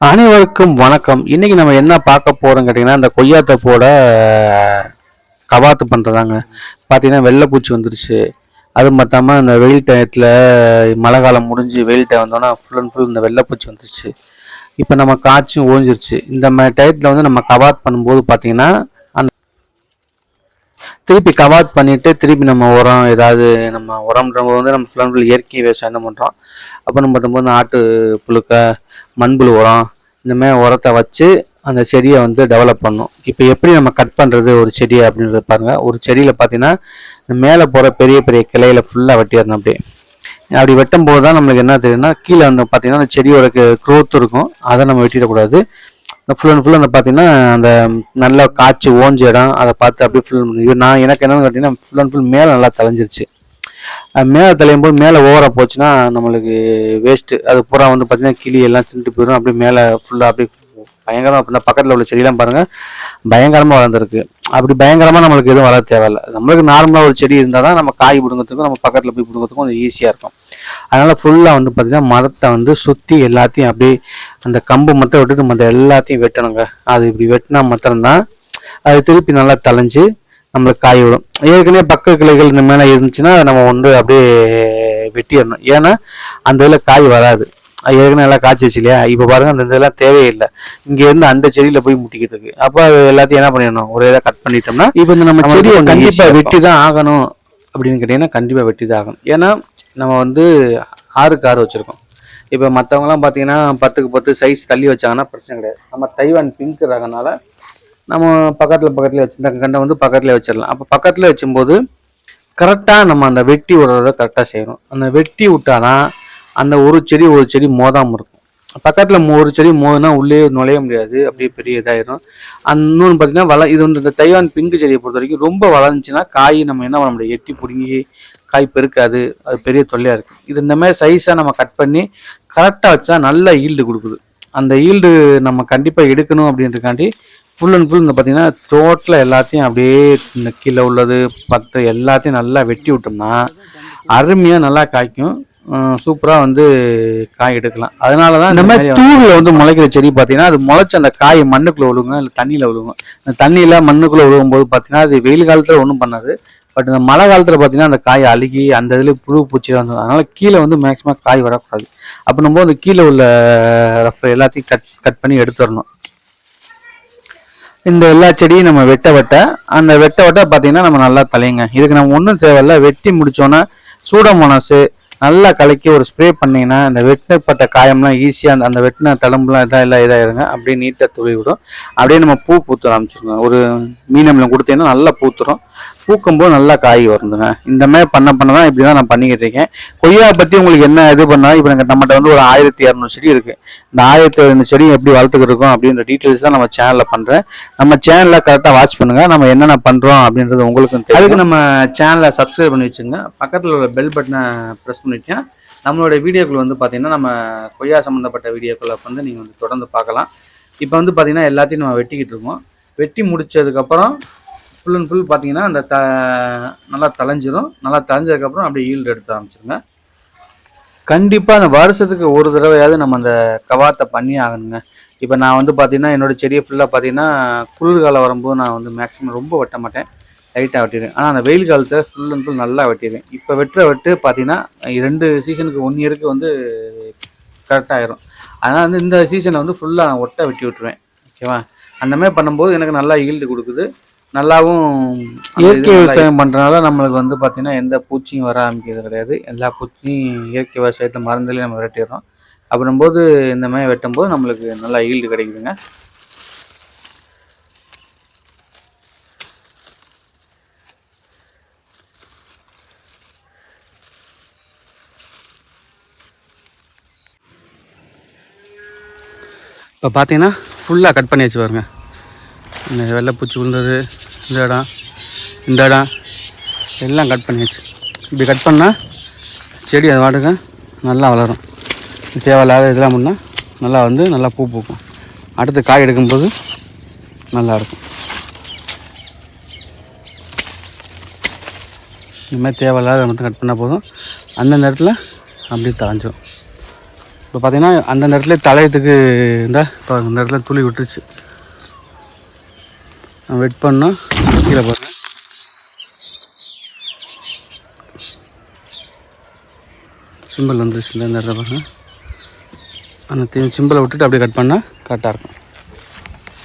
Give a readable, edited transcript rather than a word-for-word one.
அனைவருக்கும் வணக்கம். இன்னைக்கு நம்ம என்ன பார்க்க போறோம் கேட்டிங்கன்னா, இந்த கொய்யாத்தோப்போட கவாத்து பண்ணுறதாங்க. பார்த்தீங்கன்னா வெள்ளைப்பூச்சி வந்துருச்சு. அதுவும் பார்த்தாம இந்த வெயில் டயத்தில் மழை காலம் முடிஞ்சு வெயில் டைம் வந்தோன்னா ஃபுல் அண்ட் ஃபுல் இந்த வெள்ளைப்பூச்சி வந்துருச்சு. இப்போ நம்ம காய்ச்சும் ஓஞ்சிருச்சு. இந்த மாதிரி டயத்தில் வந்து நம்ம கவாத் பண்ணும்போது பார்த்தீங்கன்னா, அந்த திருப்பி கவாத் பண்ணிவிட்டு திருப்பி நம்ம உரம் ஏதாவது நம்ம உரம்ன்றவங்க வந்து நம்ம ஃபுல் அண்ட் ஃபுல் இயற்கை விவசாயம் தான் பண்ணுறோம். அப்போ நம்ம பார்க்கும்போது ஆட்டு புழுக்க மண்புழு உரம் இந்த மாதிரி உரத்தை வச்சு அந்த செடியை வந்து டெவலப் பண்ணும். இப்போ எப்படி நம்ம கட் பண்ணுறது ஒரு செடியை அப்படின்றத பாருங்கள். ஒரு செடியில் பார்த்தீங்கன்னா மேலே போகிற பெரிய பெரிய கிளையில் ஃபுல்லாக வெட்டிடணும். அப்படி வெட்டும் போது தான் நம்மளுக்கு என்ன தெரியுதுன்னா கீழே வந்து பார்த்தீங்கன்னா அந்த செடியோட க்ரோத் இருக்கும். அதை நம்ம வெட்டிடக்கூடாது. ஃபுல் அண்ட் ஃபுல் அந்த பார்த்தீங்கன்னா அந்த நல்லா காய்ச்சி ஓஞ்ச இடம் அதை பார்த்து அப்படியே ஃபுல் நான் எனக்கு என்னன்னு கேட்டிங்கன்னா ஃபுல் அண்ட் ஃபுல் மேலே நல்லா தலைஞ்சிருச்சு. மேலே தலையும் போது மேலே ஓவராக போச்சுன்னா நம்மளுக்கு வேஸ்ட்டு. அது பூரா வந்து பார்த்திங்கன்னா கிளி எல்லாம் தின்ட்டு போயிடும். அப்படியே மேலே ஃபுல்லாக அப்படியே பயங்கரமாக அப்படின்னா பக்கத்தில் உள்ள செடியெல்லாம் பாருங்கள் பயங்கரமாக வளர்ந்துருக்கு. அப்படி பயங்கரமாக நம்மளுக்கு எதுவும் வளர தேவையில்லை. நம்மளுக்கு நார்மலாக ஒரு செடி இருந்தால் தான் நம்ம காய் பிடுங்கிறதுக்கும் நம்ம பக்கத்தில் போய் பிடுங்கிறதுக்கும் கொஞ்சம் ஈஸியாக இருக்கும். அதனால் ஃபுல்லாக வந்து பார்த்திங்கன்னா மரத்தை வந்து சுற்றி எல்லாத்தையும் அப்படியே அந்த கம்பு மட்டும் விட்டுட்டு மற்ற எல்லாத்தையும் வெட்டணுங்க. அது இப்படி வெட்டினா மாத்திரம்தான் அது திருப்பி நல்லா தலைஞ்சு நம்மளுக்கு காய் விடும். ஏற்கனவே பக்க கிளைகள் இந்த மேலே இருந்துச்சுன்னா நம்ம வந்து அப்படியே வெட்டிடணும். ஏன்னா அந்த இதில் காய் வராது. ஏற்கனவே எல்லாம் காய்ச்சிச்சு இல்லையா. இப்போ பாருங்கள் அந்த இதெல்லாம் தேவையில்லை. இங்கேருந்து அந்த செடியில் போய் முட்டிக்கிட்டு இருக்கு. அப்போ அது எல்லாத்தையும் என்ன பண்ணிடணும், ஒரு இதை கட் பண்ணிட்டோம்னா இப்போ இந்த நம்ம செடியை கண்டிப்பாக வெட்டி தான் ஆகணும் அப்படின்னு கேட்டிங்கன்னா கண்டிப்பாக வெட்டி தான் ஆகணும். ஏன்னா நம்ம வந்து 6க்கு 6 வச்சுருக்கோம். இப்போ மற்றவங்களாம் பார்த்தீங்கன்னா 10க்கு 10 சைஸ் தள்ளி வச்சாங்கன்னா பிரச்சனை கிடையாது. நம்ம தைவான் பிங்க் ரகனால நம்ம பக்கத்தில் வச்சு இந்த கண்டை வந்து பக்கத்தில் வச்சிடலாம். அப்போ பக்கத்தில் வச்சும்போது கரெக்டாக நம்ம அந்த வெட்டி விடுறத கரெக்டாக செய்யணும். அந்த வெட்டி விட்டாதான் அந்த ஒரு செடி மோதாமல் இருக்கும். பக்கத்தில் ஒரு செடி மோதுனா உள்ளே நுழைய முடியாது, அப்படியே பெரிய இதாகிடும். இன்னொன்று பார்த்தீங்கன்னா இது வந்து இந்த தைவான் பிங்கு செடியை பொறுத்த வரைக்கும் ரொம்ப வளர்ந்துச்சுன்னா காய் நம்ம என்ன பண்ண முடியாது, எட்டி பிடுங்கி காய் பெருக்காது. அது பெரிய தொல்லையாக இருக்குது. இது இந்த மாதிரி சைஸாக நம்ம கட் பண்ணி கரெக்டாக வச்சா நல்ல ஈல்டு கொடுக்குது. அந்த ஈல்டு நம்ம கண்டிப்பாக எடுக்கணும் அப்படின்றக்காண்டி ஃபுல் அண்ட் ஃபுல் இந்த பார்த்தீங்கன்னா டோட்டலாக எல்லாத்தையும் அப்படியே இந்த கீழே உள்ளது எல்லாத்தையும் நல்லா வெட்டி விட்டோம்னா அருமையாக நல்லா காய்க்கும். சூப்பராக வந்து காய் எடுக்கலாம். அதனால தான் இந்த மாதிரி தூரில் வந்து முளைக்கிற செடி பார்த்தீங்கன்னா அது முளைச்சி அந்த காய் மண்ணுக்குள்ளே விழுகும், இல்லை தண்ணியில் விழுகும். அந்த தண்ணியில் மண்ணுக்குள்ளே விழுகும்போது பார்த்தீங்கன்னா அது வெயில் காலத்தில் ஒன்றும் பண்ணாது. பட் இந்த மழை காலத்தில் பார்த்தீங்கன்னா அந்த காய் அழுகி அந்த இதில் புழு பூச்சி வந்தது. அதனால் கீழே வந்து மேக்ஸிமம் காய் வரக்கூடாது. அப்போ நம்ம அந்த கீழே உள்ள ரஃப் எல்லாத்தையும் கட் பண்ணி எடுத்துடணும். இந்த எல்லா செடியும் நம்ம வெட்ட அந்த வெட்ட பார்த்தீங்கன்னா நம்ம நல்லா தலையுங்க. இதுக்கு நம்ம ஒன்றும் தேவையில்ல. வெட்டி முடிச்சோன்னா சூடோமோனாஸு நல்லா கலக்கி ஒரு ஸ்ப்ரே பண்ணிங்கன்னா அந்த வெட்டப்பட்ட காயம்லாம் ஈஸியாக அந்த வெட்டின தடம்புலாம் இதாகிடுங்க. அப்படியே நீட்டாக துளி விடும். அப்படியே நம்ம பூத்த ஆரம்பிச்சிருக்கோம். ஒரு மீனமில் கொடுத்தீங்கன்னா நல்லா பூத்துரும். பூக்கும்போது நல்லா காய் வருதுங்க. இந்த மாதிரி பண்ண தான் இப்படி தான் நான் பண்ணிக்கிட்டு இருக்கேன். கொய்யா பற்றி உங்களுக்கு என்ன இது பண்ணால் இப்போ நம்மகிட்ட வந்து ஒரு 1200 செடி இருக்குது. இந்த 1200 செடி எப்படி வளர்த்துக்கிட்டு இருக்கோம் அப்படின்ற டீட்டெயில்ஸ் தான் நம்ம சேனலில் பண்ணுறேன். நம்ம சேனலில் கரெக்டாக வாட்ச் பண்ணுங்கள். நம்ம என்னென்ன பண்ணுறோம் அப்படின்றது உங்களுக்கும் தெரியும். அதுக்கு நம்ம சேனலை சப்ஸ்கிரைப் பண்ணி வச்சுங்க. பக்கத்தில் உள்ள பெல் பட்டனை ப்ரெஸ் பண்ணிட்டேன். நம்மளோட வீடியோக்கள் வந்து பார்த்திங்கன்னா நம்ம கொய்யா சம்மந்தப்பட்ட வீடியோக்களை வந்து நீங்கள் வந்து தொடர்ந்து பார்க்கலாம். இப்போ வந்து பார்த்திங்கன்னா எல்லாத்தையும் நம்ம வெட்டிக்கிட்டு இருக்கோம். வெட்டி முடித்ததுக்கப்புறம் ஃபுல் அண்ட் ஃபுல் பார்த்தீங்கன்னா அந்த நல்லா தலைஞ்சிடும். நல்லா தலைஞ்சதுக்கப்புறம் அப்படியே ஈல்டு எடுத்து ஆரம்பிச்சிருங்க. கண்டிப்பாக அந்த வருஷத்துக்கு ஒரு தடவையாவது நம்ம அந்த கவாத்தை பண்ணி ஆகணுங்க. இப்போ நான் வந்து பார்த்தீங்கன்னா என்னோடய செடியை ஃபுல்லாக பார்த்தீங்கன்னா குளிர்காலம் வரும்போது நான் வந்து மேக்ஸிமம் ரொம்ப வெட்ட மாட்டேன், லைட்டாக வெட்டிடுவேன். ஆனால் அந்த வெயில் காலத்தில் ஃபுல் அண்ட் ஃபுல் நல்லா வெட்டிடுவேன். இப்போ வெட்டு பார்த்தீங்கன்னா 2 சீசனுக்கு 1 இயருக்கு வந்து கரெக்டாகிடும். அதனால் வந்து இந்த சீசனில் வந்து ஃபுல்லாக நான் ஒட்டை வெட்டி விட்டுருவேன். ஓகேவா? அந்த மாதிரி பண்ணும்போது எனக்கு நல்லா ஈல்டு கொடுக்குது. நல்லாவும் இயற்கை விவசாயம் பண்ணுறதுனால நம்மளுக்கு வந்து பார்த்திங்கன்னா எந்த பூச்சியும் வர ஆரம்பிக்கிறது கிடையாது. எல்லா பூச்சியும் இயற்கை விவசாயத்தை மருந்துலேயே நம்ம வெட்டிடுறோம். அப்படின்போது இந்த மாதிரி வெட்டும்போது நம்மளுக்கு நல்லா ஈல்டு கிடைக்குதுங்க. இப்போ பார்த்தீங்கன்னா ஃபுல்லாக கட் பண்ணி வச்சு பாருங்க. இந்த வெள்ளைப்பூச்சி விழுந்தது இந்த இடம் எல்லாம் கட் பண்ணியாச்சு. இப்படி கட் பண்ணால் செடி அது வாட்டுங்க நல்லா வளரும். தேவையில்லாத இதெல்லாம் பண்ணால் நல்லா வந்து நல்லா பூ பூக்கும். அடுத்து காய் எடுக்கும்போது நல்லாயிருக்கும். இந்த மாதிரி தேவையில்லாத மட்டும் கட் பண்ணால் போதும். அந்த நேரத்தில் அப்படியே தளைஞ்சிடும். இப்போ பார்த்தீங்கன்னா அந்தந்த இடத்துல தலையத்துக்கு இருந்தால் இப்போ அந்த இடத்துல துளி விட்டுருச்சு. வெட் பண்ணால் கீழே பாருங்க சிம்பிள் வந்துருச்சு. இந்த இடத்துல பாருங்கள் அந்த சிம்பிளை விட்டுட்டு அப்படியே கட் பண்ணால் கரெக்டாக இருக்கும்.